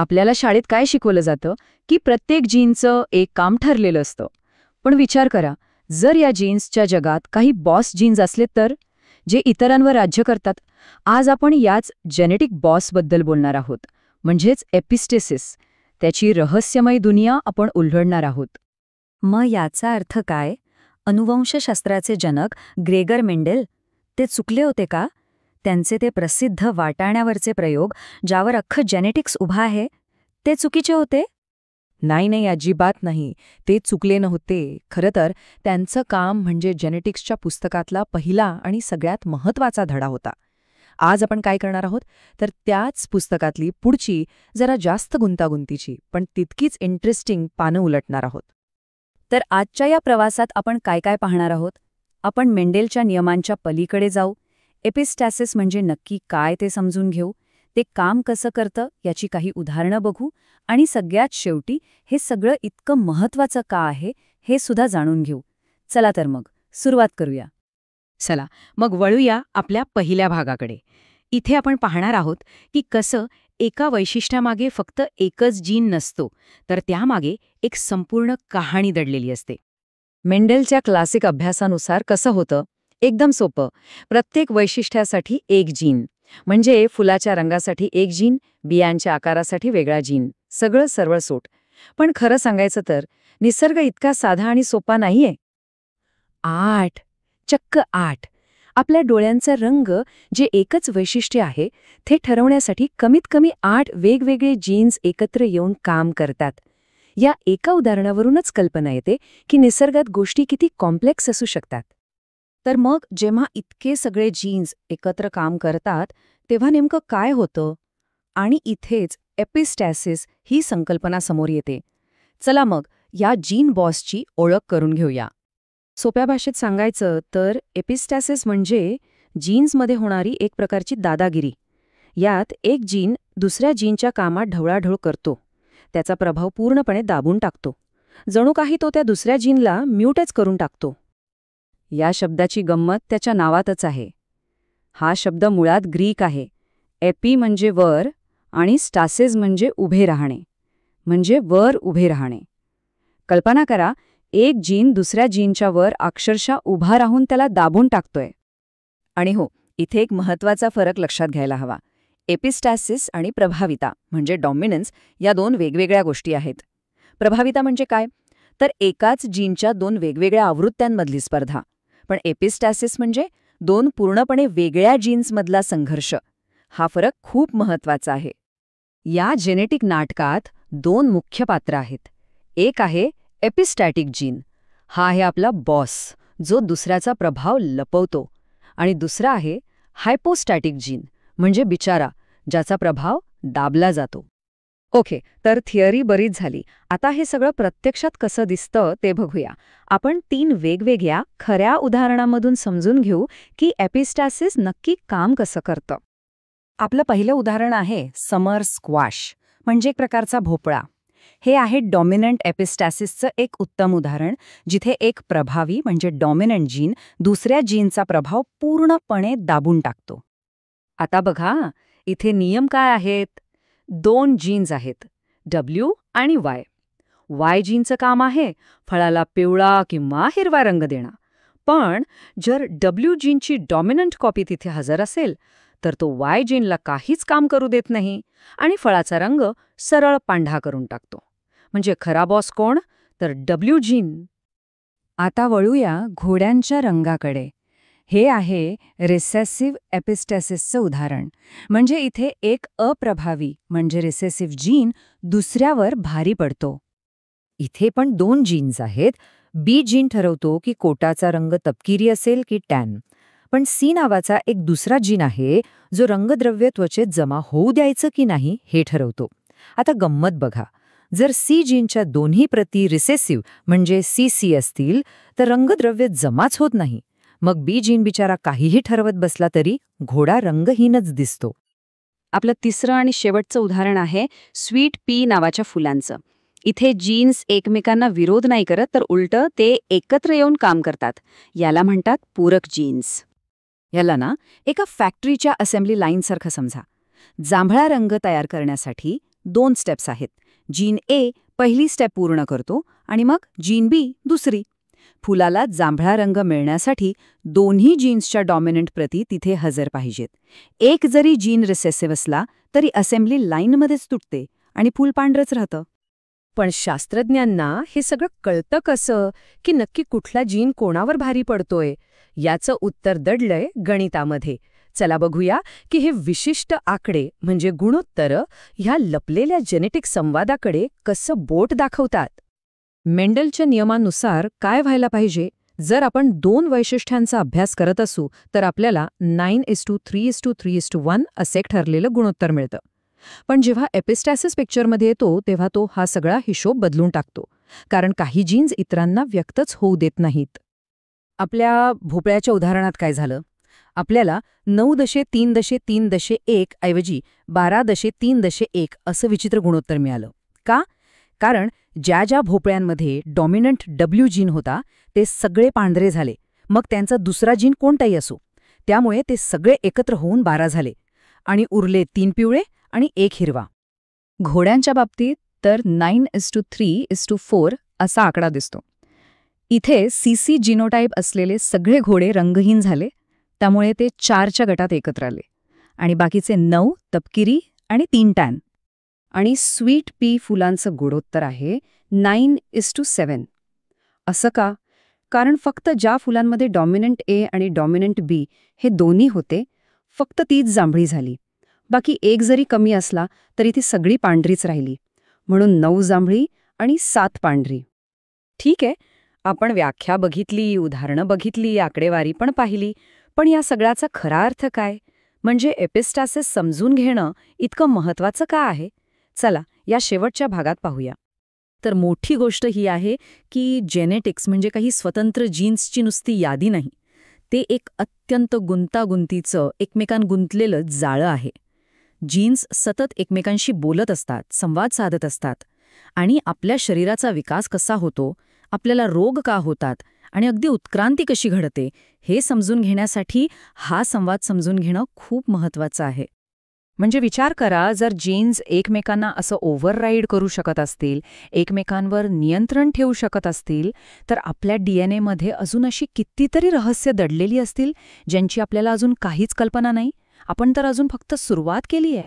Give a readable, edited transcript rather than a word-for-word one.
आपल्याला शाळेत काय शिकवलं जातं की प्रत्येक जीनचं एक काम ठरलेलं असतं. पण विचार करा, जर या जीन्सच्या जगात काही बॉस जीन्स असले तर, जे इतरांवर राज्य करतात. आज आपण याच जेनेटिक बॉसबद्दल बोलणार आहोत, म्हणजेच एपिस्टेसिस. त्याची रहस्यमय दुनिया आपण उलगडणार आहोत. मग याचा अर्थ काय? अनुवंशशास्त्राचे जनक ग्रेगर मेंडेल ते चुकले होते का? त्यांचे ते प्रसिद्ध वाटाण्यावरचे प्रयोग, ज्यावर अख्खं जेनेटिक्स उभा आहे, ते चुकीचे होते? नाही, अजिबात नाही. ते चुकले नव्हते. खरं तर त्यांचं काम म्हणजे जेनेटिक्सच्या पुस्तकातला पहिला आणि सगळ्यात महत्त्वाचा धडा होता. आज आपण काय करणार आहोत, तर त्याच पुस्तकातली पुढची, जरा जास्त गुंतागुंतीची पण तितकीच इंटरेस्टिंग पानं उलटणार आहोत. तर आजच्या या प्रवासात आपण काय काय पाहणार आहोत? आपण मेंडेलच्या नियमांच्या पलीकडे जाऊ, एपिस्टॅसिस म्हणजे नक्की काय ते समजून घेऊ, ते काम कसं करतं याची काही उदाहरणं बघू, आणि सगळ्यात शेवटी हे सगळं इतकं महत्त्वाचं का आहे हे सुद्धा जाणून घेऊ. चला तर मग सुरुवात करूया. चला मग वळूया आपल्या पहिल्या भागाकडे. इथे आपण पाहणार आहोत की कसं एका वैशिष्ट्यामागे फक्त एकच जीन नसतो, तर त्यामागे एक संपूर्ण कहाणी दडलेली असते. मेंडेलच्या क्लासिक अभ्यासानुसार कसं होतं? एकदम सोपं. प्रत्येक वैशिष्ट्यासाठी एक जीन, म्हणजे फुलाच्या रंगासाठी एक जीन, बियांच्या आकारासाठी वेगळा जीन. सगळं सरळसोट. पण खरं सांगायचं तर निसर्ग इतका साधा आणि सोपा नाहीये. 8, चक्क 8. आपल्या डोळ्यांचा रंग, जे एकच वैशिष्ट्य आहे, ते ठरवण्यासाठी कमीत कमी 8 वेगवेगळे जीन्स एकत्र येऊन काम करतात. या एका उदाहरणावरूनच कल्पना येते की निसर्गात गोष्टी किती कॉम्प्लेक्स असू शकतात. तर मग जेव्हा इतके सगळे जीन्स एकत्र काम करतात, तेव्हा नेमकं काय होतं? आणि इथेच एपिस्टॅसिस ही संकल्पना समोर येते. चला मग या जीन बॉसची ओळख करून घेऊया. सोप्या भाषेत सांगायचं तर एपिस्टॅसिस म्हणजे जीन्समध्ये होणारी एक प्रकारची दादागिरी. यात एक जीन दुसऱ्या जीनच्या कामात ढवळाढवळ करतो, त्याचा प्रभाव पूर्णपणे दाबून टाकतो. जणू काही तो त्या दुसऱ्या जीनला म्यूटच करून टाकतो. या शब्दाची गंमत त्याच्या नावातच आहे. हा शब्द मुळात ग्रीक आहे. एपी म्हणजे वर आणि स्टासेस म्हणजे उभे राहणे, म्हणजे वर उभे राहणे. कल्पना करा, एक जीन दुसऱ्या जीनच्या वर अक्षरशः उभा राहून त्याला दाबून टाकतोय. आणि हो, इथे एक महत्त्वाचा फरक लक्षात घ्यायला हवा. एपिस्टॅसिस आणि प्रभाविता म्हणजे डॉमिनन्स या दोन वेगवेगळ्या गोष्टी आहेत. प्रभाविता म्हणजे काय? तर एकाच जीनच्या दोन वेगवेगळ्या आवृत्त्यांमधली स्पर्धा. पण एपिस्टॅसिस म्हणजे दोन पूर्णपणे वेगळ्या जीन्समधला संघर्ष. हा फरक खूप महत्त्वाचा आहे. या जेनेटिक नाटकात दोन मुख्य पात्र आहेत. एक आहे एपिस्टॅटिक जीन. हा आहे आपला बॉस, जो दुसऱ्याचा प्रभाव लपवतो. आणि दुसरा आहे हायपोस्टॅटिक जीन, म्हणजे बिचारा, ज्याचा प्रभाव दाबला जातो. ओके, तर थिअरी बरीच झाली. आता हे सगळं प्रत्यक्षात कसं दिसतं ते बघूया. आपण 3 वेगवेगळ्या खऱ्या उदाहरणांमधून समजून घेऊ की एपिस्टॅसिस नक्की काम कसं करतं. आपलं पहिलं उदाहरण आहे समर स्क्वॅश, म्हणजे एक प्रकारचा भोपळा. हे आहे डॉमिनंट एपिस्टॅसिसचं एक उत्तम उदाहरण, जिथे एक प्रभावी म्हणजे डॉमिनंट जीन दुसऱ्या जीनचा प्रभाव पूर्णपणे दाबून टाकतो. आता बघा, इथे नियम काय आहेत? 2 जीन्स आहेत, डब्ल्यू आणि वाय. वाय जीनचं काम आहे फळाला पिवळा किंवा हिरवा रंग देणं. पण जर डब्ल्यू जीनची डॉमिनंट कॉपी तिथे हजर असेल, तर तो वाय जीनला काहीच काम करू देत नाही आणि फळाचा रंग सरळ पांढरा करून टाकतो. म्हणजे खरा बॉस कोण? तर डब्ल्यू जीन. आता वळूया घोड्यांच्या रंगाकडे. हे आहे रिसेसिव्ह एपिस्टॅसिसचं उदाहरण. म्हणजे इथे एक अप्रभावी म्हणजे रिसेसिव्ह जीन दुसऱ्यावर भारी पडतो. इथे पण 2 जीन्स आहेत. बी जीन ठरवतो की कोटाचा रंग तपकिरी असेल की टॅन. पण सी नावाचा एक दुसरा जीन आहे, जो रंगद्रव्य त्वचेत जमा होऊ द्यायचं की नाही हे ठरवतो. आता गंमत बघा, जर सी जीनच्या दोन्ही प्रती रिसेसिव्ह म्हणजे सीसी असतील, तर रंगद्रव्य जमाच होत नाही. मग बी जीन बिचारा काहीही ठरवत बसला तरी घोडा रंगहीनच दिसतो. आपलं तिसरं आणि शेवटचं उदाहरण आहे स्वीट पी नावाच्या फुलांचं. इथे जीन्स एकमेकांना विरोध नाही करत, तर उलटं ते एकत्र येऊन काम करतात. याला म्हणतात पूरक जीन्स. याला ना एका फॅक्टरीच्या असेंब्ली लाईनसारखं समजा. जांभळा रंग तयार करण्यासाठी 2 स्टेप्स आहेत. जीन ए पहिली स्टेप पूर्ण करतो आणि मग जीन बी दुसरी. फुलाला जांभळा रंग मिळण्यासाठी दोन्ही जीन्सच्या डॉमिनंट प्रती तिथे हजर पाहिजेत. एक जरी जीन रिसेसिव्ह असला तरी असेंब्ली लाईनमध्येच तुटते आणि फूल पांढरंच राहतं. पण शास्त्रज्ञांना हे सगळं कळतं कसं की नक्की कुठला जीन कोणावर भारी पडतोय? याचं उत्तर दडलंय गणितामध्ये. चला बघूया की हे विशिष्ट आकडे म्हणजे गुणोत्तरं ह्या लपलेल्या जेनेटिक संवादाकडे कसं बोट दाखवतात. मेंडलच्या नियमानुसार काय व्हायला पाहिजे? जर आपण 2 वैशिष्ट्यांचा अभ्यास करत असू तर आपल्याला 9:3:3:1 असे ठरलेलं गुणोत्तर मिळतं. पण जेव्हा एपिस्टॅसिस पिक्चरमध्ये येतो तेव्हा तो हा सगळा हिशोब बदलून टाकतो, कारण काही जीन्स इतरांना व्यक्तच होऊ देत नाहीत. आपल्या भोपळ्याच्या उदाहरणात काय झालं? आपल्याला 9.3.3.1 ऐवजी 12.3.1 असं विचित्र गुणोत्तर मिळालं. का? कारण ज्या ज्या भोपळ्यांमध्ये डॉमिनंट डब्ल्यू जीन होता ते सगळे पांढरे झाले, मग त्यांचा दुसरा जीन कोणताही असो. त्यामुळे ते सगळे एकत्र होऊन 12 झाले आणि उरले 3 पिवळे आणि 1 हिरवा. घोड्यांच्या बाबतीत तर 9:3:4 असा आकडा दिसतो. इथे सीसी जिनोटाईप असलेले सगळे घोडे रंगहीन झाले, त्यामुळे ते 4च्या गटात एकत्र आले आणि बाकीचे 9 तपकिरी आणि 3 टॅन. आणि स्वीट पी फुलांचं गुणोत्तर आहे 9:7. असं का? कारण फक्त ज्या फुलांमध्ये डॉमिनंट ए आणि डॉमिनंट बी हे दोन्ही होते, फक्त तीच जांभळी झाली. बाकी एक जरी कमी असला तरी ती सगळी पांढरीच राहिली. म्हणून 9 जांभळी आणि 7 पांढरी. ठीक आहे, आपण व्याख्या बघितली, उदाहरणं बघितली, आकडेवारी पण पाहिली, पण या सगळ्याचा खरा अर्थ काय? म्हणजे एपिस्टॅसिस समजून घेणं इतकं महत्वाचं का आहे? चला या शेवटच्या भागात पाहूया. तर मोठी गोष्ट ही आहे की जेनेटिक्स म्हणजे काही स्वतंत्र जीन्सची नुसती यादी नाही. ते एक अत्यंत गुंतागुंतीचं, एकमेकांत गुंतलेलं जाळं आहे. जीन्स सतत एकमेकांशी बोलत असतात, संवाद साधत असतात आणि आपल्या शरीराचा विकास कसा होतो, आपल्याला रोग का होतात आणि अगदी उत्क्रांती कशी घडते हे समजून घेण्यासाठी हा संवाद समजून घेणं खूप महत्वाचं आहे. म्हणजे विचार करा, जर जीन्स एकमेकांना असं ओव्हरराईड करू शकत असतील, एकमेकांवर नियंत्रण ठेवू शकत असतील, तर आपल्या डीएनएमध्ये अजून अशी कितीतरी रहस्य दडलेली असतील ज्यांची आपल्याला अजून काहीच कल्पना नाही. आपण तर अजून फक्त सुरुवात केली आहे.